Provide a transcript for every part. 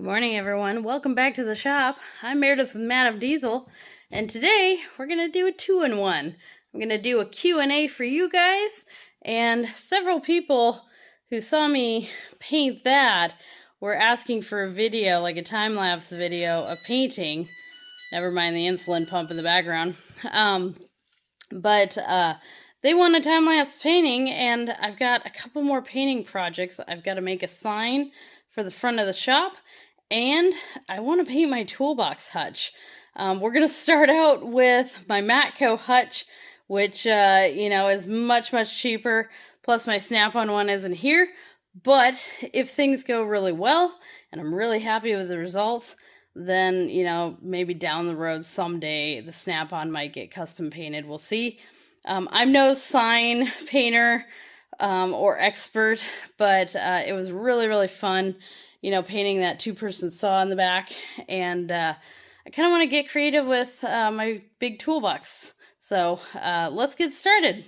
Good morning, everyone. Welcome back to the shop. I'm Meredith with Madam Diesel, and today we're going to do a two-in-one. I'm going to do a Q&A for you guys, and several people who saw me paint that were asking for a video, like a time-lapse video of painting. Never mind the insulin pump in the background. But they want a time-lapse painting, and I've got a couple more painting projects. I've got to make a sign for the front of the shop, and I want to paint my toolbox hutch. We're going to start out with my Matco hutch, which, is much cheaper. Plus my snap-on one isn't here. But if things go really well, and I'm really happy with the results, then, maybe down the road someday, the snap-on might get custom painted. We'll see. I'm no sign painter or expert, but it was really fun, painting that two-person saw in the back. And I kind of want to get creative with my big toolbox. So let's get started.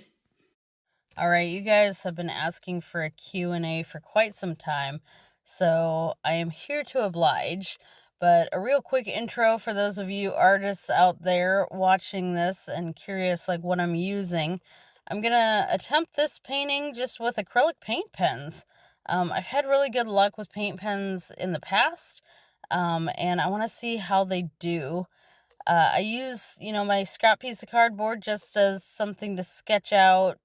All right, you guys have been asking for a Q&A for quite some time, so I am here to oblige. But a real quick intro for those of you artists out there watching this and curious like what I'm using. I'm going to attempt this painting just with acrylic paint pens. I've had really good luck with paint pens in the past, and I want to see how they do. I use, my scrap piece of cardboard just as something to sketch out,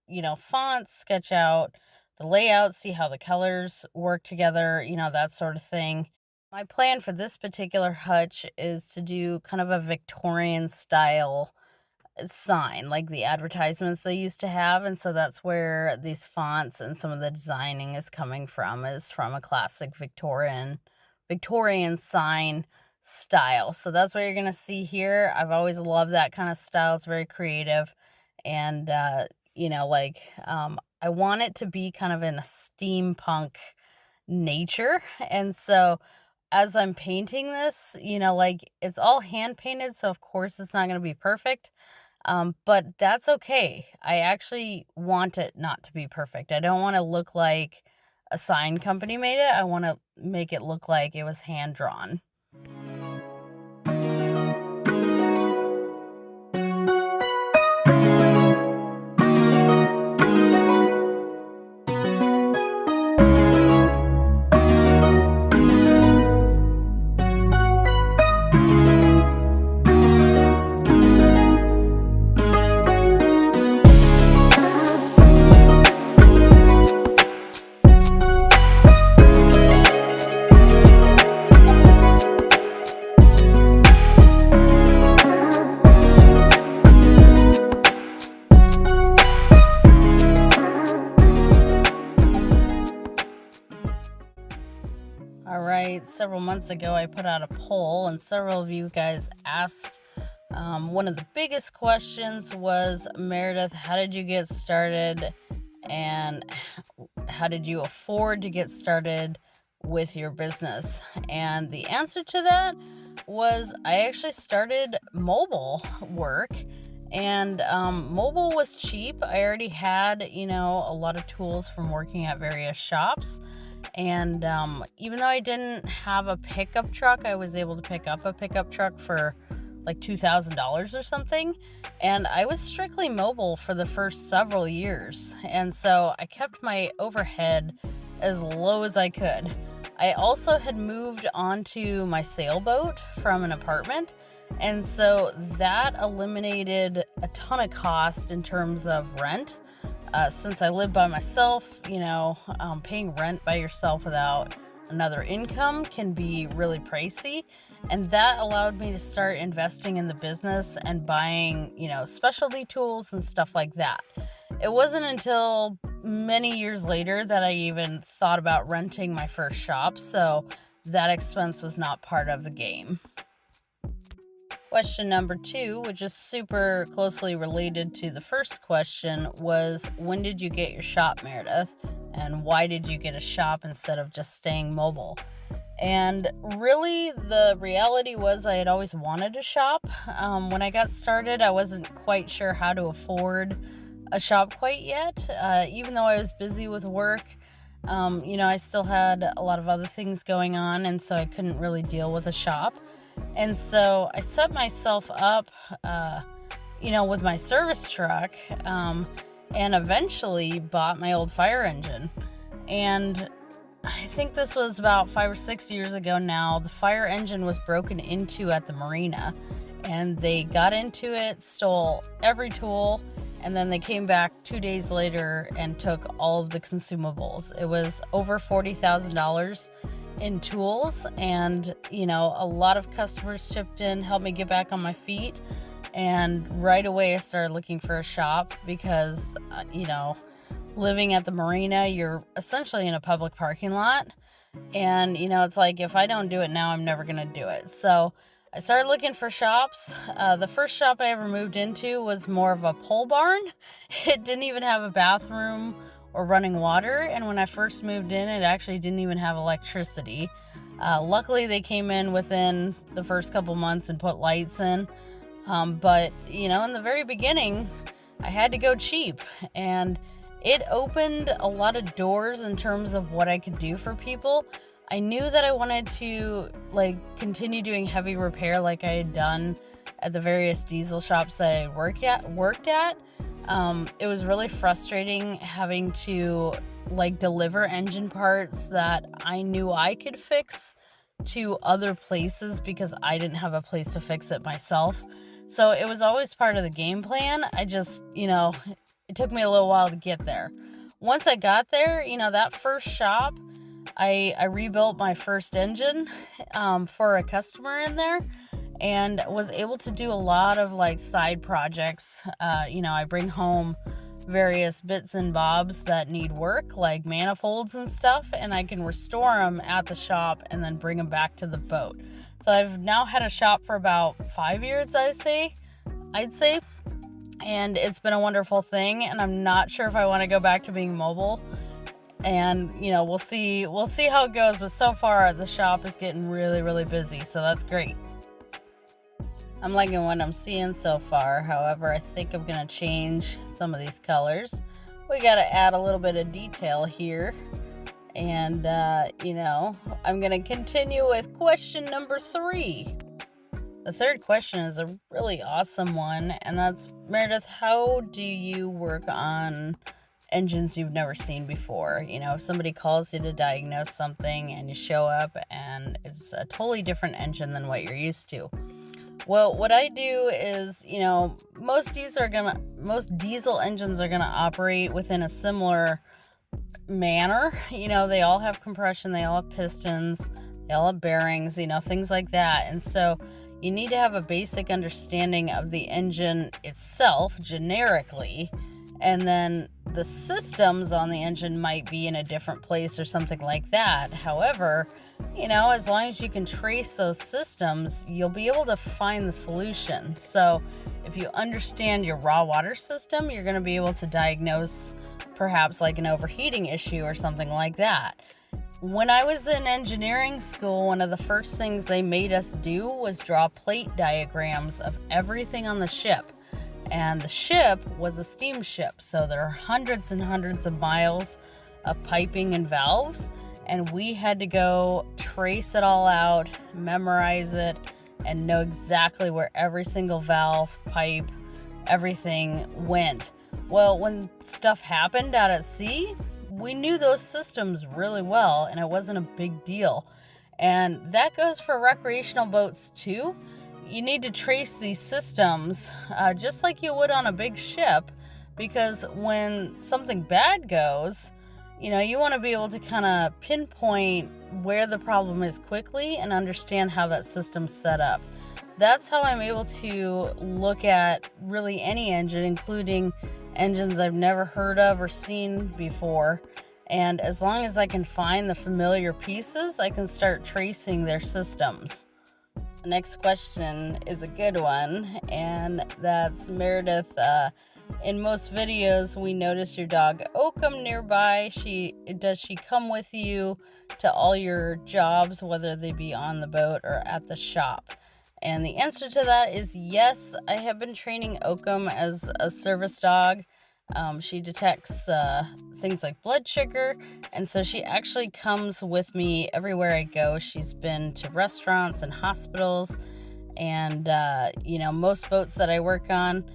fonts, sketch out the layout, see how the colors work together, that sort of thing. My plan for this particular hutch is to do kind of a Victorian style sign, like the advertisements they used to have, and so that's where these fonts and some of the designing is coming from, is from a classic Victorian sign style. So that's what you're gonna see here. I've always loved that kind of style. It's very creative, and I want it to be kind of in a steampunk nature. And so as I'm painting this, it's all hand painted, so of course it's not going to be perfect, but that's okay. I actually want it not to be perfect. I don't want to look like a sign company made it. I want to make it look like it was hand drawn. Several months ago, I put out a poll, and several of you guys asked. One of the biggest questions was, Meredith, how did you get started, and how did you afford to get started with your business? And the answer to that was, I actually started mobile work, and mobile was cheap. I already had, a lot of tools from working at various shops. And even though I didn't have a pickup truck, I was able to pick up a pickup truck for like $2,000 or something. And I was strictly mobile for the first several years. And so I kept my overhead as low as I could. I also had moved onto my sailboat from an apartment. And so that eliminated a ton of cost in terms of rent. Since I live by myself, paying rent by yourself without another income can be really pricey. And that allowed me to start investing in the business and buying, specialty tools and stuff like that. It wasn't until many years later that I even thought about renting my first shop, so that expense was not part of the game. Question number 2, which is super closely related to the first question, was when did you get your shop, Meredith? And why did you get a shop instead of just staying mobile? And really, the reality was I had always wanted a shop. When I got started, I wasn't quite sure how to afford a shop quite yet. Even though I was busy with work, I still had a lot of other things going on, and so I couldn't really deal with a shop. And so I set myself up, with my service truck, and eventually bought my old fire engine. And I think this was about 5 or 6 years ago now. The fire engine was broken into at the marina, and they got into it, stole every tool, and then they came back 2 days later and took all of the consumables. It was over $40,000 in tools, and a lot of customers chipped in, helped me get back on my feet. And right away I started looking for a shop because living at the marina, you're essentially in a public parking lot, and it's like, if I don't do it now, I'm never gonna do it. So I started looking for shops. The first shop I ever moved into was more of a pole barn. It didn't even have a bathroom or running water, and when I first moved in, it actually didn't even have electricity. Luckily, they came in within the first couple months and put lights in. But in the very beginning, I had to go cheap, and it opened a lot of doors in terms of what I could do for people. I knew that I wanted to continue doing heavy repair like I had done at the various diesel shops that I worked at. It was really frustrating having to deliver engine parts that I knew I could fix to other places because I didn't have a place to fix it myself. So it was always part of the game plan. I just, it took me a little while to get there. Once I got there, that first shop, I rebuilt my first engine for a customer in there, and was able to do a lot of side projects. I bring home various bits and bobs that need work, like manifolds and stuff, and I can restore them at the shop and then bring them back to the boat. So I've now had a shop for about 5 years, I'd say, and it's been a wonderful thing, and I'm not sure if I want to go back to being mobile. And we'll see how it goes, but so far the shop is getting really, really busy, so that's great. I'm liking what I'm seeing so far. However, I think I'm gonna change some of these colors. We gotta add a little bit of detail here. And I'm gonna continue with question number 3. The third question is a really awesome one, and that's, Meredith, how do you work on engines you've never seen before? If somebody calls you to diagnose something and you show up and it's a totally different engine than what you're used to. Well, what I do is, most diesel engines are gonna operate within a similar manner. They all have compression, they all have pistons, they all have bearings, things like that. And so you need to have a basic understanding of the engine itself generically, and then the systems on the engine might be in a different place or something like that. However, as long as you can trace those systems, you'll be able to find the solution. So if you understand your raw water system, you're going to be able to diagnose perhaps an overheating issue or something like that. When I was in engineering school, one of the first things they made us do was draw plate diagrams of everything on the ship. And the ship was a steamship, so there are hundreds and hundreds of miles of piping and valves, and we had to go trace it all out, memorize it, and know exactly where every single valve, pipe, everything went. Well, when stuff happened out at sea, we knew those systems really well, and it wasn't a big deal. And that goes for recreational boats too. You need to trace these systems just like you would on a big ship, because when something bad goes, you want to be able to kind of pinpoint where the problem is quickly and understand how that system's set up. That's how I'm able to look at really any engine, including engines I've never heard of or seen before. And as long as I can find the familiar pieces, I can start tracing their systems. The next question is a good one, and that's, Meredith, in most videos we notice your dog Oakham nearby. Does she come with you to all your jobs, whether they be on the boat or at the shop? And the answer to that is yes. I have been training Oakham as a service dog She detects things like blood sugar, and so she actually comes with me everywhere I go. She's been to restaurants and hospitals, and most boats that I work on,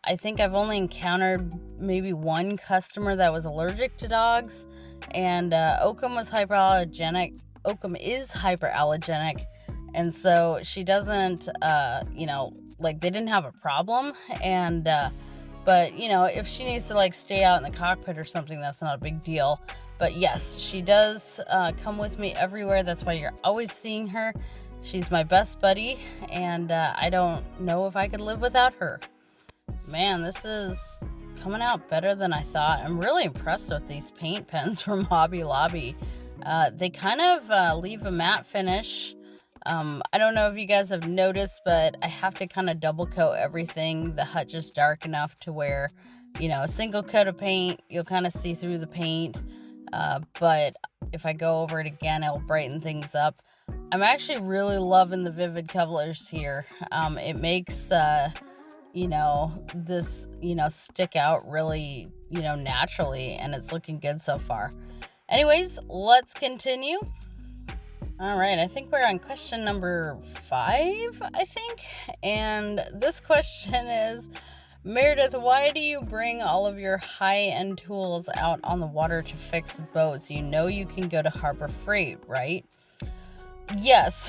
I think I've only encountered maybe one customer that was allergic to dogs, and Oakham was hyperallergenic. Oakham is hyperallergenic, and so she doesn't, they didn't have a problem, and but if she needs to like stay out in the cockpit or something, that's not a big deal. But yes, she does come with me everywhere. That's why you're always seeing her. She's my best buddy, and I don't know if I could live without her. Man, this is coming out better than I thought. I'm really impressed with these paint pens from Hobby Lobby. They kind of leave a matte finish. I don't know if you guys have noticed, but I have to kind of double coat everything. The hutch is dark enough to where, a single coat of paint, you'll kind of see through the paint. But if I go over it again, it'll brighten things up. I'm actually really loving the vivid colors here. It makes, this, stick out really, naturally, and it's looking good so far. Anyways, let's continue. All right, I think we're on question number 5, I think. And this question is, Meredith, why do you bring all of your high-end tools out on the water to fix boats? You know you can go to Harbor Freight, right? Yes,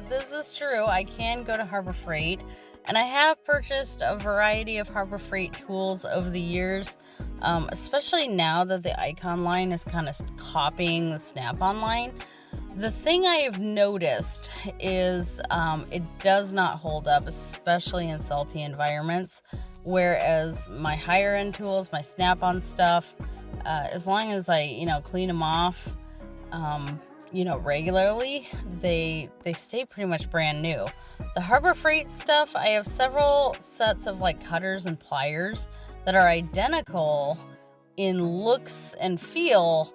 this is true. I can go to Harbor Freight, and I have purchased a variety of Harbor Freight tools over the years, especially now that the Icon line is kind of copying the Snap-on line. The thing I have noticed is it does not hold up, especially in salty environments, whereas my higher end tools, my Snap-on stuff, as long as I, clean them off, regularly, they stay pretty much brand new. The Harbor Freight stuff, I have several sets of like cutters and pliers that are identical in looks and feel,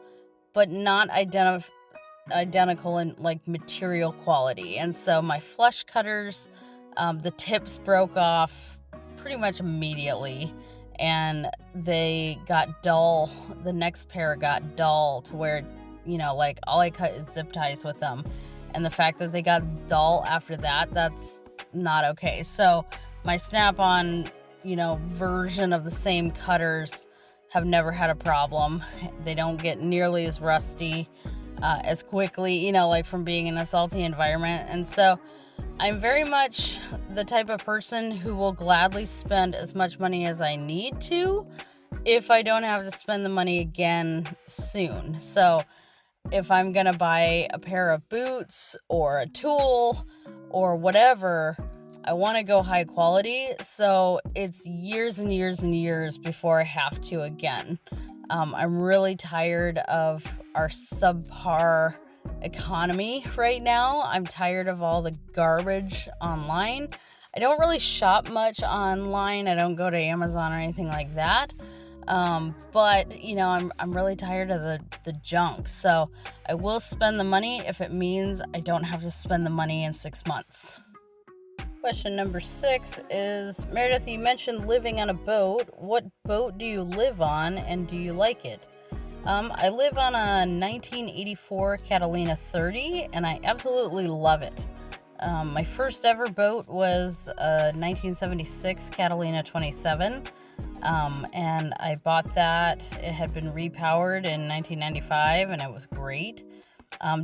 but not identical in like material quality. And so my flush cutters, the tips broke off pretty much immediately, and they got dull. The next pair got dull to where, all I cut is zip ties with them. And the fact that they got dull after that, that's not okay. So my Snap-on, version of the same cutters have never had a problem. They don't get nearly as rusty as quickly, from being in a salty environment. And so I'm very much the type of person who will gladly spend as much money as I need to if I don't have to spend the money again soon. So if I'm gonna buy a pair of boots or a tool or whatever, I want to go high quality. So it's years and years and years before I have to again. I'm really tired of our subpar economy right now. I'm tired of all the garbage online. I don't really shop much online. I don't go to Amazon or anything like that. But I'm really tired of the junk. So I will spend the money if it means I don't have to spend the money in 6 months. Question number 6 is, Meredith, you mentioned living on a boat. What boat do you live on, and do you like it? I live on a 1984 Catalina 30, and I absolutely love it. My first ever boat was a 1976 Catalina 27, and I bought that. It had been repowered in 1995, and it was great.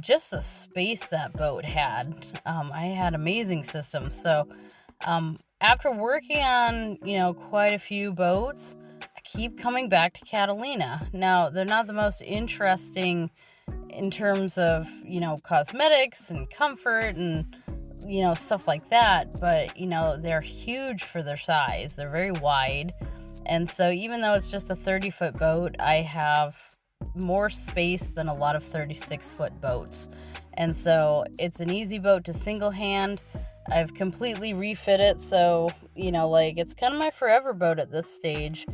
Just the space that boat had. I had amazing systems. So after working on, quite a few boats, I keep coming back to Catalina. Now, they're not the most interesting in terms of, cosmetics and comfort and, stuff like that. But, they're huge for their size. They're very wide. And so even though it's just a 30-foot boat, I have more space than a lot of 36-foot boats. And so it's an easy boat to single hand. I've completely refit it, so it's kind of my forever boat at this stage.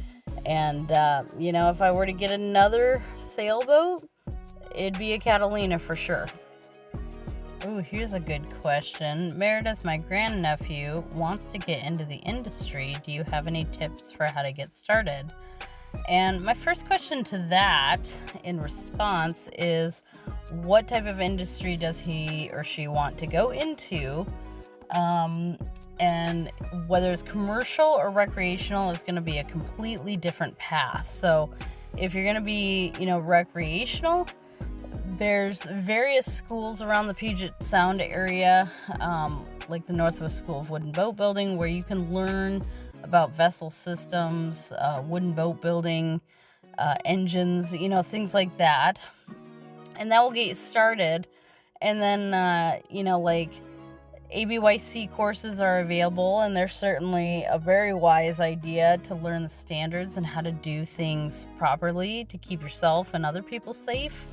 And if I were to get another sailboat, it'd be a Catalina for sure. Ooh, here's a good question. Meredith, my grandnephew wants to get into the industry. Do you have any tips for how to get started? And my first question to that in response is, what type of industry does he or she want to go into? And whether it's commercial or recreational is going to be a completely different path. So if you're going to be, recreational, there's various schools around the Puget Sound area, like the Northwest School of Wooden Boat Building, where you can learn about vessel systems, wooden boat building, engines, things like that. And that will get you started. And then, like ABYC courses are available, and they're certainly a very wise idea to learn the standards and how to do things properly to keep yourself and other people safe.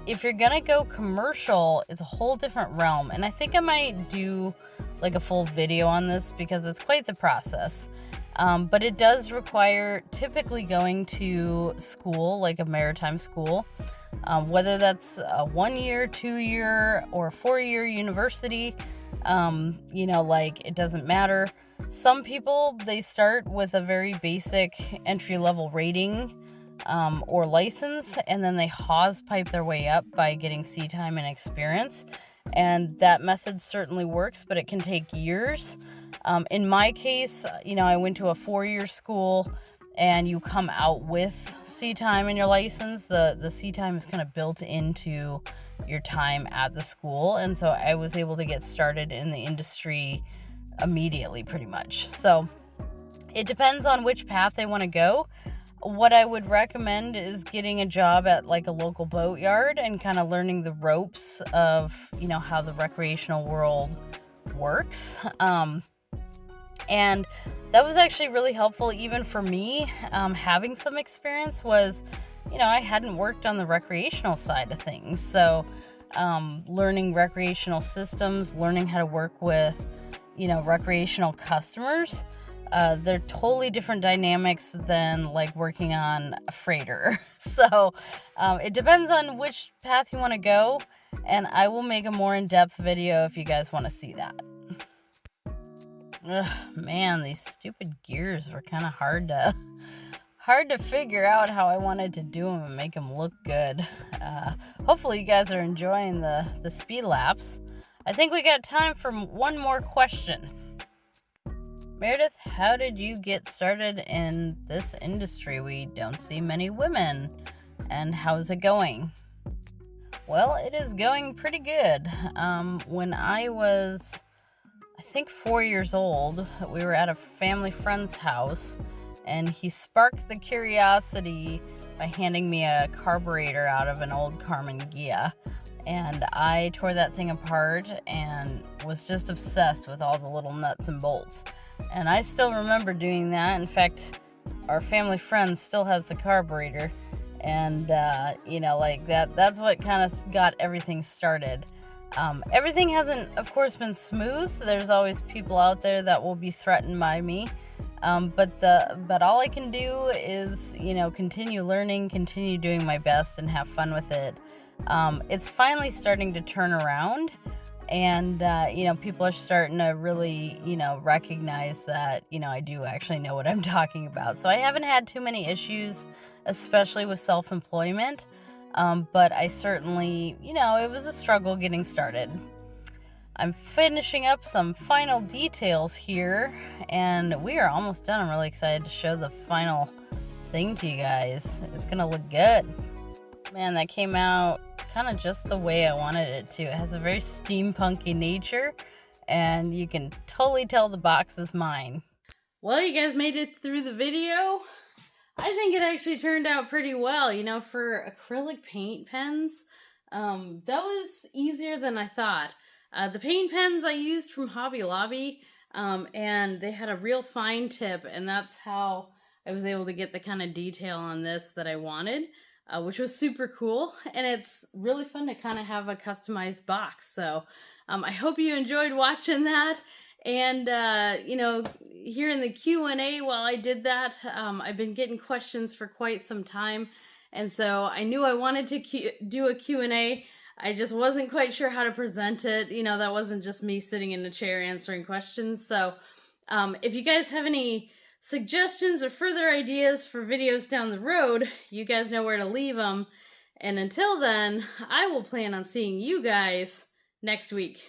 If you're gonna go commercial, it's a whole different realm, and I think I might do like a full video on this because it's quite the process. But it does require typically going to school, like a maritime school, whether that's a 1-year, 2-year, or 4-year university. It doesn't matter. Some people, they start with a very basic entry-level rating or license, and then they hawse pipe their way up by getting sea time and experience. And that method certainly works, but it can take years. In my case, I went to a 4-year school, and you come out with sea time in your license. The sea time is kind of built into your time at the school, and so I was able to get started in the industry immediately, pretty much. So it depends on which path they want to go. What I would recommend is getting a job at like a local boat yard and kind of learning the ropes of, how the recreational world works. And that was actually really helpful even for me. Having some experience was, I hadn't worked on the recreational side of things. So learning recreational systems, learning how to work with, recreational customers, they're totally different dynamics than like working on a freighter. So it depends on which path you want to go, and I will make a more in-depth video if you guys want to see that. Ugh, man, these stupid gears were kind of hard to figure out how I wanted to do them and make them look good. Hopefully you guys are enjoying the speed laps. I think we got time for one more question. Meredith, how did you get started in this industry? We don't see many women. And how's it going? Well, it is going pretty good. When I was, I think, 4 years old, we were at a family friend's house, and he sparked the curiosity by handing me a carburetor out of an old Carmen Ghia. And I tore that thing apart and was just obsessed with all the little nuts and bolts. And I still remember doing that. In fact, our family friend still has the carburetor. And, that's what kind of got everything started. Everything hasn't, of course, been smooth. There's always people out there that will be threatened by me. But all I can do is, continue learning, continue doing my best, and have fun with it. It's finally starting to turn around. And, people are starting to really, recognize that, I do actually know what I'm talking about. So I haven't had too many issues, especially with self-employment. But I certainly, it was a struggle getting started. I'm finishing up some final details here, and we are almost done. I'm really excited to show the final thing to you guys. It's going to look good. Man, that came out kind of just the way I wanted it to. It has a very steampunky nature, and you can totally tell the box is mine. Well, you guys made it through the video. I think it actually turned out pretty well. For acrylic paint pens, that was easier than I thought. The paint pens I used from Hobby Lobby, and they had a real fine tip, and that's how I was able to get the kind of detail on this that I wanted. Which was super cool, and it's really fun to kind of have a customized box. So I hope you enjoyed watching that, and here in the Q&A while I did that, I've been getting questions for quite some time, and so I knew I wanted to do a Q&A. I just wasn't quite sure how to present it. That wasn't just me sitting in a chair answering questions. So if you guys have any suggestions or further ideas for videos down the road, you guys know where to leave them. And until then, I will plan on seeing you guys next week.